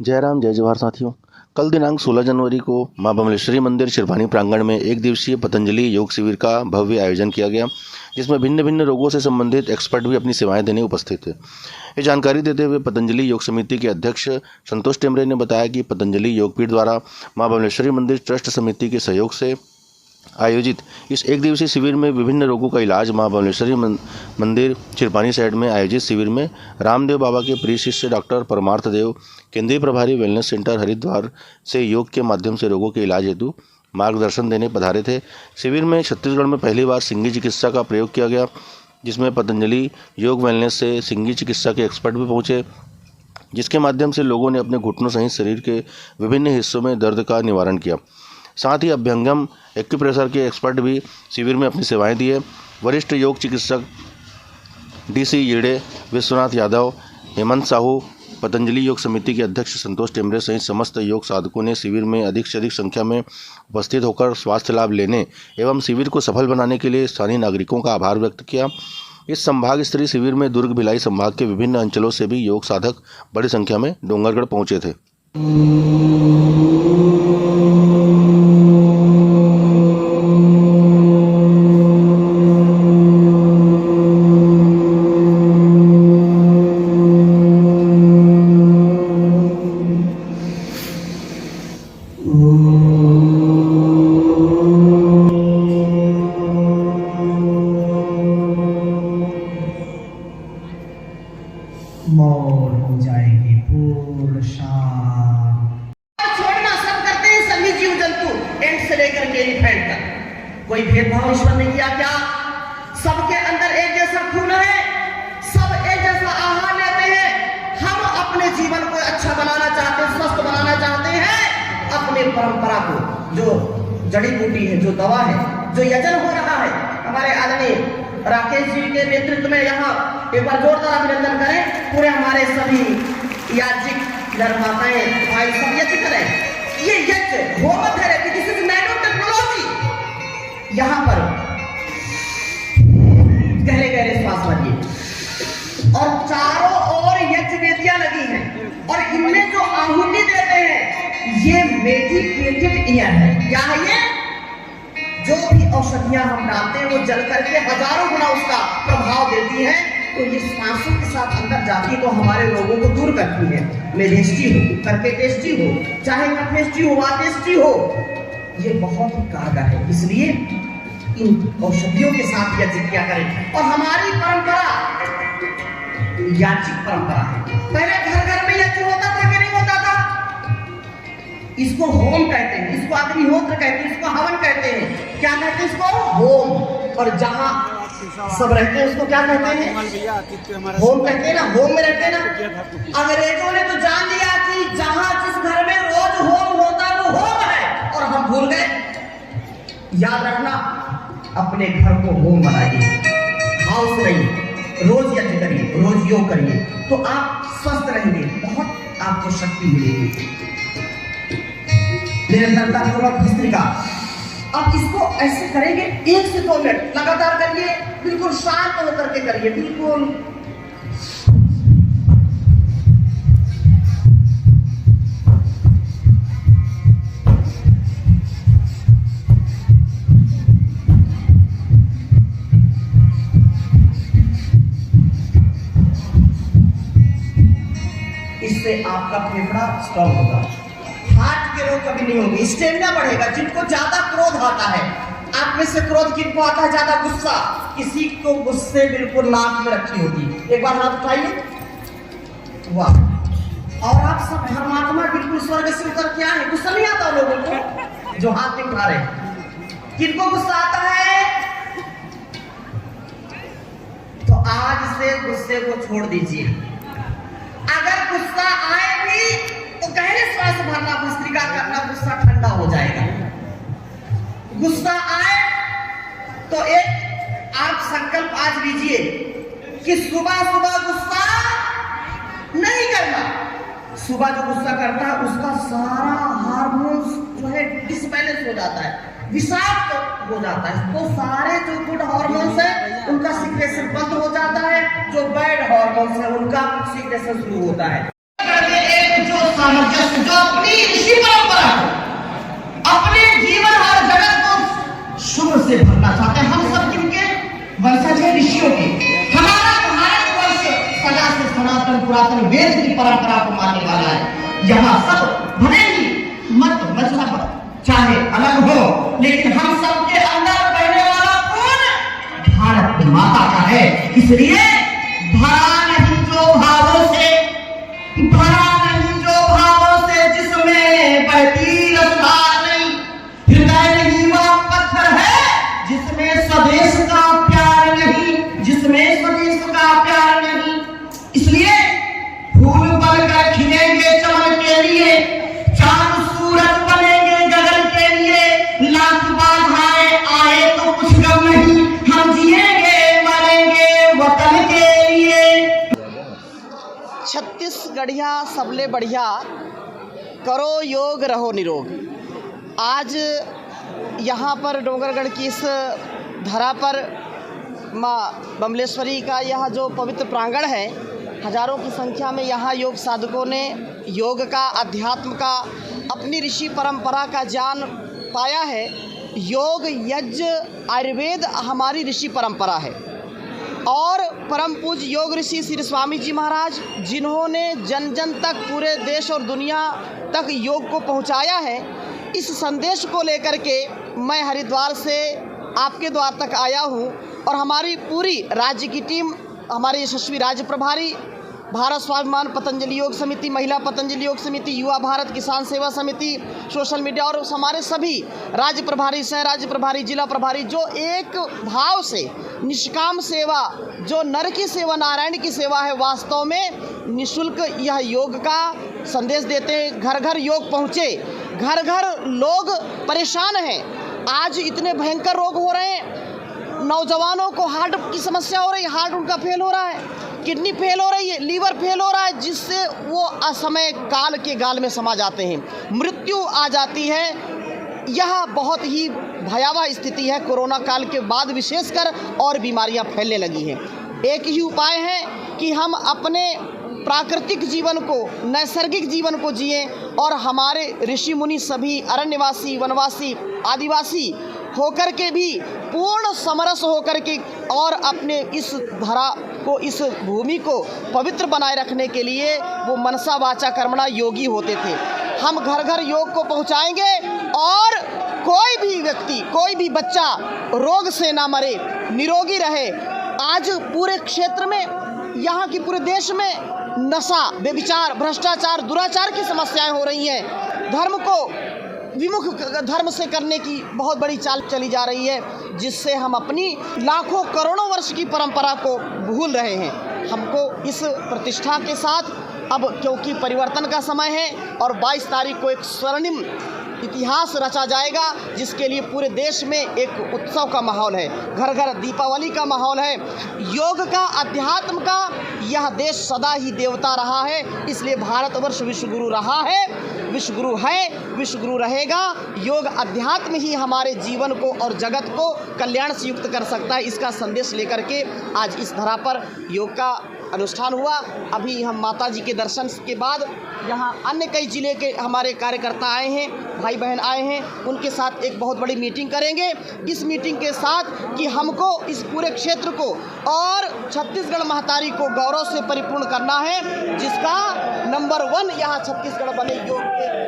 जय राम जय जवाहर साथियों। कल दिनांक 16 जनवरी को मां बमलेश्वरी मंदिर शिरभानी प्रांगण में एक दिवसीय पतंजलि योग शिविर का भव्य आयोजन किया गया, जिसमें भिन्न भिन्न रोगों से संबंधित एक्सपर्ट भी अपनी सेवाएं देने उपस्थित थे। ये जानकारी देते हुए पतंजलि योग समिति के अध्यक्ष संतोष टेमरे ने बताया कि पतंजलि योगपीठ द्वारा मां बमलेश्वरी मंदिर ट्रस्ट समिति के सहयोग से आयोजित इस एक दिवसीय शिविर में विभिन्न रोगों का इलाज मां बमलेश्वरी मंदिर छिरपानी साइड में आयोजित शिविर में रामदेव बाबा के प्रिय शिष्य डॉक्टर परमार्थ देव, केंद्रीय प्रभारी वेलनेस सेंटर हरिद्वार से योग के माध्यम से रोगों के इलाज हेतु मार्गदर्शन देने पधारे थे। शिविर में छत्तीसगढ़ में पहली बार सिंगी चिकित्सा का प्रयोग किया गया, जिसमें पतंजलि योग वेलनेस से सिंगी चिकित्सा के एक्सपर्ट भी पहुँचे, जिसके माध्यम से लोगों ने अपने घुटनों सहित शरीर के विभिन्न हिस्सों में दर्द का निवारण किया। साथ ही अभ्यंगम एक्यूप्रेशर के एक्सपर्ट भी शिविर में अपनी सेवाएं दिए। वरिष्ठ योग चिकित्सक DC येड़े, विश्वनाथ यादव, हेमंत साहू, पतंजलि योग समिति के अध्यक्ष संतोष टेमरे सहित समस्त योग साधकों ने शिविर में अधिक से अधिक संख्या में उपस्थित होकर स्वास्थ्य लाभ लेने एवं शिविर को सफल बनाने के लिए स्थानीय नागरिकों का आभार व्यक्त किया। इस संभाग स्तरीय शिविर में दुर्ग भिलाई संभाग के विभिन्न अंचलों से भी योग साधक बड़ी संख्या में डोंगरगढ़ पहुंचे थे। मौन हो जाएगी पूर्ण शांत। छोड़ना सब करते हैं, सभी जीव जंतु एंड से लेकर के एलिफेंट तक। कोई भेदभाव ईश्वर ने किया क्या? सबके अंदर एक जैसा खून है, सब एक जैसा आहार लेते हैं। हम अपने जीवन को अच्छा बनाना चाहते हैं, स्वस्थ बनाना चाहते हैं। अपने परंपरा को, जो जड़ी बूटी है, जो दवा है, जो यजन हो रहा है, हमारे आदरणीय राकेश जी के नेतृत्व में यहाँ एक बार जोरदार अभिनंदन करें। पूरे हमारे सभी याज्ञिक धर्माताएं भाई सब यज्ञ करें। ये यज्ञ home therapy, this is nano technology. यहाँ पर गहरे गहरे श्वास भरिए और चारों ओर यज्ञ वेदियां लगी हैं और इनमें जो आहुति देते हैं ये मेडिकेटेड ईयर है। क्या है ये? जो भी औषधियां हम डालते हैं वो जल करके हजारों गुना उसका प्रभाव देती है, तो ये सांसों के साथ अंदर जाती तो हमारे रोगों को दूर करती है। मेलेस्टी हो, करके टेस्टी हो, चाहे कफेस्टी हो, वातेस्टी हो, ये बहुत ही कारगर है। इसलिए इन औषधियों के साथ यज्ञ किया करें। और हमारी परंपरा याज्ञिक परंपरा है। पहले घर घर में यज्ञ होता था कि नहीं होता था? इसको होम कहते हैं, इसको अग्निहोत्र कहते हैं, इसको हवन कहते हैं। क्या कहते हैं इसको? होम। और जहां सब रहते हैं उसको क्या कहते हैं? होम कहते हैं ना, होम में रहते हैं ना। अंग्रेजों ने तो जान लिया कि जहां जिस घर में रोज होम होता है वो होम है, और हम भूल गए। याद रखना, अपने घर को होम बनाइए, हाउस नहीं। रोज यज्ञ करिए, रोज योग करिए, तो आप स्वस्थ रहेंगे, बहुत आपको शक्ति मिलेगी। निरंतरता पूर्वक भस्त्रिका। अब इसको ऐसे करेंगे 1 से 2 मिनट लगातार करिए, बिल्कुल शांत होकर के करिए, बिल्कुल। इससे आपका फेफड़ा स्ट्रॉन्ग होगा, हार्ट के रोग कभी नहीं होंगे, स्टेमिना बढ़ेगा। जिनको ज्यादा क्रोध आता है, आप में से क्रोध किनको आता है? ज्यादा गुस्सा। किसी को गुस्से बिल्कुल नाक में रखी होगी, एक बार हाथ उठाइए। वाह। और आप सब धर्मात्मा बिल्कुल स्वर्ग से उतर के आए। गुस्सा नहीं आता लोगों को जो हाथ नहीं उठा रहे? किनको गुस्सा आता है? तो आज से गुस्से को छोड़ दीजिए। अगर गुस्सा आए भी तो गहरे श्वास भरना, भस्त्रिका करना, गुस्सा ठंडा हो जाएगा। गुस्सा आए तो एक आप संकल्प आज लीजिए कि सुबह सुबह गुस्सा नहीं करना। सुबह जो गुस्सा करता है उसका सारा हार्मोन्स जो है डिसबैलेंस हो जाता है, विषाक्त हो जाता है। तो सारे जो गुड हार्मोन्स है उनका सिक्रेशन बंद हो जाता है, जो बैड हार्मोन्स है उनका सिक्रेशन शुरू होता है। एक जो सामंजस्य, जो अपनी ऋषि परंपरा को, अपने जीवन और जगत को शुभ से भरना चाहते हैं। हम सब किनके वंशज हैं? ऋषियों के। हमारा भारतवर्ष सदा से सनातन पुरातन वेद की परंपरा को मानने वाला है। यहाँ सब भले ही मत मजहब चाहे अलग हो, लेकिन हम सबके अंदर बहने वाला खून भारत माता का है। इसलिए भरा नहीं जो भावों से, भरा नहीं जो भावों से, जिसमें बहती रफ्तार नहीं, हृदय नहीं वह पत्थर है जिसमें स्वदेश का प्यार नहीं, जिसमें स्वदेश का प्यार नहीं। इसलिए फूल बनकर खिलेंगे चमन के लिए, चांद सूरज बनेंगे गगन के लिए, लाख बाधाएं आए तो कुछ गम नहीं, हम जिएंगे मरेंगे वतन के लिए। छत्तीसगढ़िया सबले बढ़िया, करो योग रहो निरोग। आज यहाँ पर डोंगरगढ़ की इस धरा पर माँ बमलेश्वरी का यह जो पवित्र प्रांगण है, हजारों की संख्या में यहाँ योग साधकों ने योग का, अध्यात्म का, अपनी ऋषि परंपरा का ज्ञान पाया है। योग, यज्ञ, आयुर्वेद हमारी ऋषि परंपरा है। और परम पूज्य योग ऋषि श्री स्वामी जी महाराज, जिन्होंने जन जन तक, पूरे देश और दुनिया तक योग को पहुंचाया है, इस संदेश को लेकर के मैं हरिद्वार से आपके द्वार तक आया हूं। और हमारी पूरी राज्य की टीम, हमारे यशस्वी राज्य प्रभारी, भारत स्वाभिमान पतंजलि योग समिति, महिला पतंजलि योग समिति, युवा भारत किसान सेवा समिति, सोशल मीडिया और हमारे सभी राज्य प्रभारी, सह राज्य प्रभारी, जिला प्रभारी, जो एक भाव से निष्काम सेवा, जो नर की सेवा नारायण की सेवा है, वास्तव में निःशुल्क यह योग का संदेश देते हैं। घर घर योग पहुँचे, घर घर लोग परेशान हैं। आज इतने भयंकर रोग हो रहे हैं, नौजवानों को हार्ट की समस्या हो रही है, हार्ट उनका फेल हो रहा है, किडनी फेल हो रही है, लीवर फेल हो रहा है, जिससे वो असमय काल के गाल में समा जाते हैं, मृत्यु आ जाती है। यह बहुत ही भयावह स्थिति है कोरोना काल के बाद विशेषकर, और बीमारियां फैलने लगी हैं। एक ही उपाय है कि हम अपने प्राकृतिक जीवन को, नैसर्गिक जीवन को जिएं, और हमारे ऋषि मुनि सभी अरण्यवासी, वनवासी, आदिवासी होकर के भी पूर्ण समरस होकर के और अपने इस धरा को, इस भूमि को पवित्र बनाए रखने के लिए वो मनसा वाचा कर्मणा योगी होते थे। हम घर घर योग को पहुंचाएंगे और कोई भी व्यक्ति, कोई भी बच्चा रोग से ना मरे, निरोगी रहे। आज पूरे क्षेत्र में, यहाँ की पूरे देश में नशा, व्यभिचार, भ्रष्टाचार, दुराचार की समस्याएं हो रही हैं। धर्म को विमुख धर्म से करने की बहुत बड़ी चाल चली जा रही है, जिससे हम अपनी लाखों करोड़ों वर्ष की परंपरा को भूल रहे हैं। हमको इस प्रतिष्ठा के साथ, अब क्योंकि परिवर्तन का समय है और 22 तारीख को एक स्वर्णिम इतिहास रचा जाएगा, जिसके लिए पूरे देश में एक उत्सव का माहौल है, घर घर दीपावली का माहौल है। योग का, अध्यात्म का यह देश सदा ही देवता रहा है, इसलिए भारतवर्ष विश्वगुरु रहा है, विश्वगुरु है, विश्वगुरु रहेगा। योग अध्यात्म ही हमारे जीवन को और जगत को कल्याण से युक्त कर सकता है। इसका संदेश लेकर के आज इस धरा पर योग का अनुष्ठान हुआ। अभी हम माता जी के दर्शन के बाद यहाँ अन्य कई जिले के हमारे कार्यकर्ता आए हैं, भाई बहन आए हैं, उनके साथ एक बहुत बड़ी मीटिंग करेंगे। इस मीटिंग के साथ कि हमको इस पूरे क्षेत्र को और छत्तीसगढ़ महतारी को गौरव से परिपूर्ण करना है, जिसका नंबर 1 यहाँ छत्तीसगढ़ बने योग के